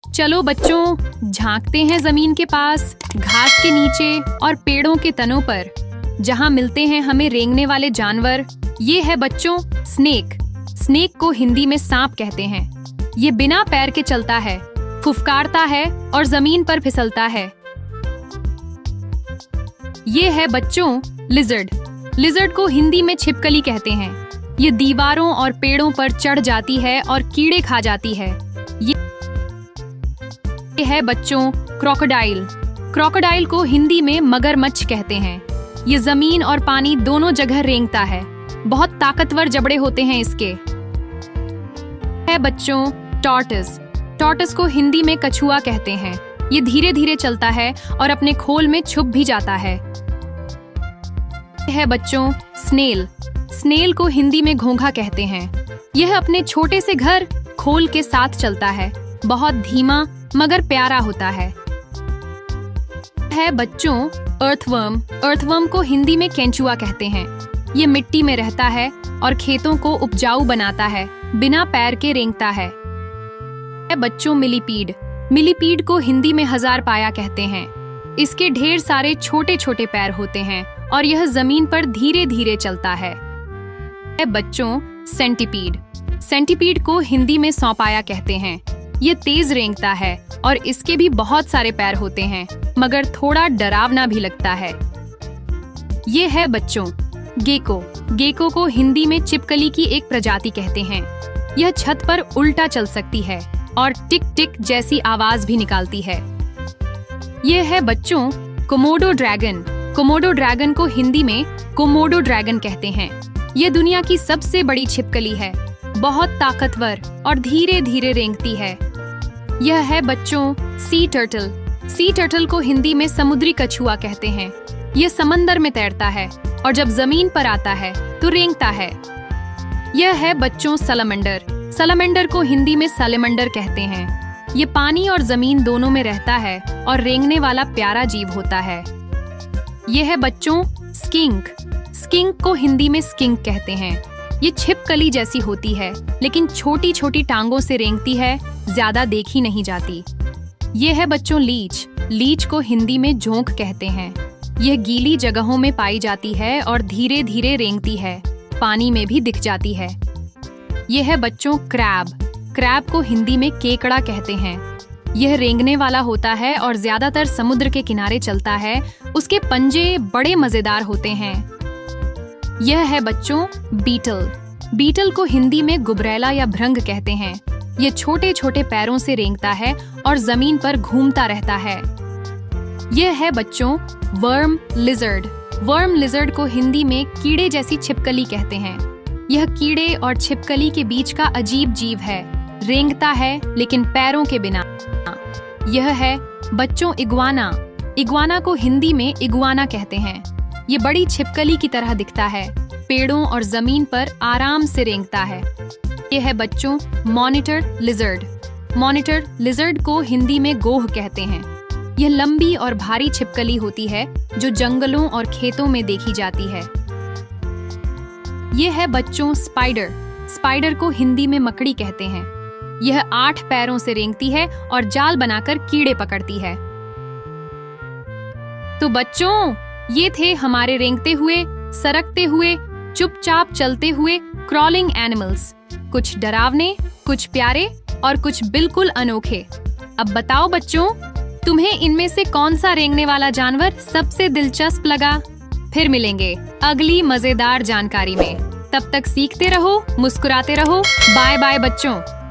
चलो बच्चों, झांकते हैं जमीन के पास, घास के नीचे और पेड़ों के तनों पर, जहां मिलते हैं हमें रेंगने वाले जानवर। ये है बच्चों स्नेक। स्नेक को हिंदी में सांप कहते हैं। ये बिना पैर के चलता है, फुफकारता है और जमीन पर फिसलता है। ये है बच्चों लिजर्ड। लिजर्ड को हिंदी में छिपकली कहते हैं। ये दीवारों और पेड़ों पर चढ़ जाती है और कीड़े खा जाती है। ये है बच्चों क्रोकोडाइल। क्रोकोडाइल को हिंदी में मगरमच्छ कहते हैं। ये जमीन और पानी दोनों जगह रेंगता है। बहुत ताकतवर जबड़े होते हैं इसके। है बच्चों टॉर्टोइस। टॉर्टोइस को हिंदी में कछुआ कहते हैं। ये धीरे धीरे चलता है और अपने खोल में छुप भी जाता है। है बच्चों स्नेल। स्नेल को हिंदी में घोंघा कहते हैं। यह अपने छोटे से घर खोल के साथ चलता है। बहुत धीमा मगर प्यारा होता है बच्चों अर्थवर्म। अर्थवर्म को हिंदी में केंचुआ कहते हैं। ये मिट्टी में रहता है और खेतों को उपजाऊ बनाता है। बिना पैर के रेंगता है बच्चों मिलीपीड। मिलीपीड को हिंदी में हजार पाया कहते हैं। इसके ढेर सारे छोटे छोटे पैर होते हैं और यह जमीन पर धीरे धीरे चलता है बच्चों सेंटीपीड। सेंटीपीड को हिंदी में सौपाया कहते हैं। ये तेज रेंगता है और इसके भी बहुत सारे पैर होते हैं, मगर थोड़ा डरावना भी लगता है। ये है बच्चों गेको। गेको को हिंदी में चिपकली की एक प्रजाति कहते हैं। यह छत पर उल्टा चल सकती है और टिक टिक जैसी आवाज भी निकालती है। ये है बच्चों कोमोडो ड्रैगन। कोमोडो ड्रैगन को हिंदी में कोमोडो ड्रैगन कहते हैं। यह दुनिया की सबसे बड़ी छिपकली है। बहुत ताकतवर और धीरे धीरे रेंगती है। यह है बच्चों सी टर्टल। सी टर्टल को हिंदी में समुद्री कछुआ कहते हैं। यह समंदर में तैरता है और जब जमीन पर आता है तो रेंगता है। यह है बच्चों सलामंडर। सलामंडर को हिंदी में सैलेमंडर कहते हैं। ये पानी और जमीन दोनों में रहता है और रेंगने वाला प्यारा जीव होता है। यह है बच्चों स्किंक। स्किंक को हिंदी में स्किंक कहते हैं। ये छिपकली जैसी होती है, लेकिन छोटी छोटी टांगों से रेंगती है, ज्यादा देखी नहीं जाती। ये है बच्चों लीच। लीच को हिंदी में जोंक कहते हैं। यह गीली जगहों में पाई जाती है और धीरे धीरे रेंगती है, पानी में भी दिख जाती है। यह है बच्चों क्रैब। क्रैब को हिंदी में केकड़ा कहते हैं। यह रेंगने वाला होता है और ज्यादातर समुद्र के किनारे चलता है। उसके पंजे बड़े मजेदार होते हैं। यह है बच्चों बीटल। बीटल को हिंदी में गुबरैला या भृंग कहते हैं। ये छोटे छोटे पैरों से रेंगता है और जमीन पर घूमता रहता है। यह है बच्चों वर्म लिजर्ड। वर्म लिजर्ड को हिंदी में कीड़े जैसी छिपकली कहते हैं। यह कीड़े और छिपकली के बीच का अजीब जीव है। रेंगता है लेकिन पैरों के बिना। यह है बच्चों इग्वाना। इग्वाना को हिंदी में इग्वाना कहते हैं। ये बड़ी छिपकली की तरह दिखता है। पेड़ों और जमीन पर आराम से रेंगता है। यह है बच्चों मॉनिटर लिजर्ड। मॉनिटर लिजर्ड को हिंदी में गोह कहते हैं। यह लंबी और भारी छिपकली होती है जो जंगलों और खेतों में देखी जाती है। यह है बच्चों स्पाइडर। स्पाइडर को हिंदी में मकड़ी कहते हैं। यह 8 पैरों से रेंगती है और जाल बनाकर कीड़े पकड़ती है। तो बच्चों, ये थे हमारे रेंगते हुए, सरकते हुए, चुपचाप चलते हुए क्रॉलिंग एनिमल्स। कुछ डरावने, कुछ प्यारे और कुछ बिल्कुल अनोखे। अब बताओ बच्चों, तुम्हें इनमें से कौन सा रेंगने वाला जानवर सबसे दिलचस्प लगा? फिर मिलेंगे अगली मजेदार जानकारी में। तब तक सीखते रहो, मुस्कुराते रहो। बाय बाय बच्चों।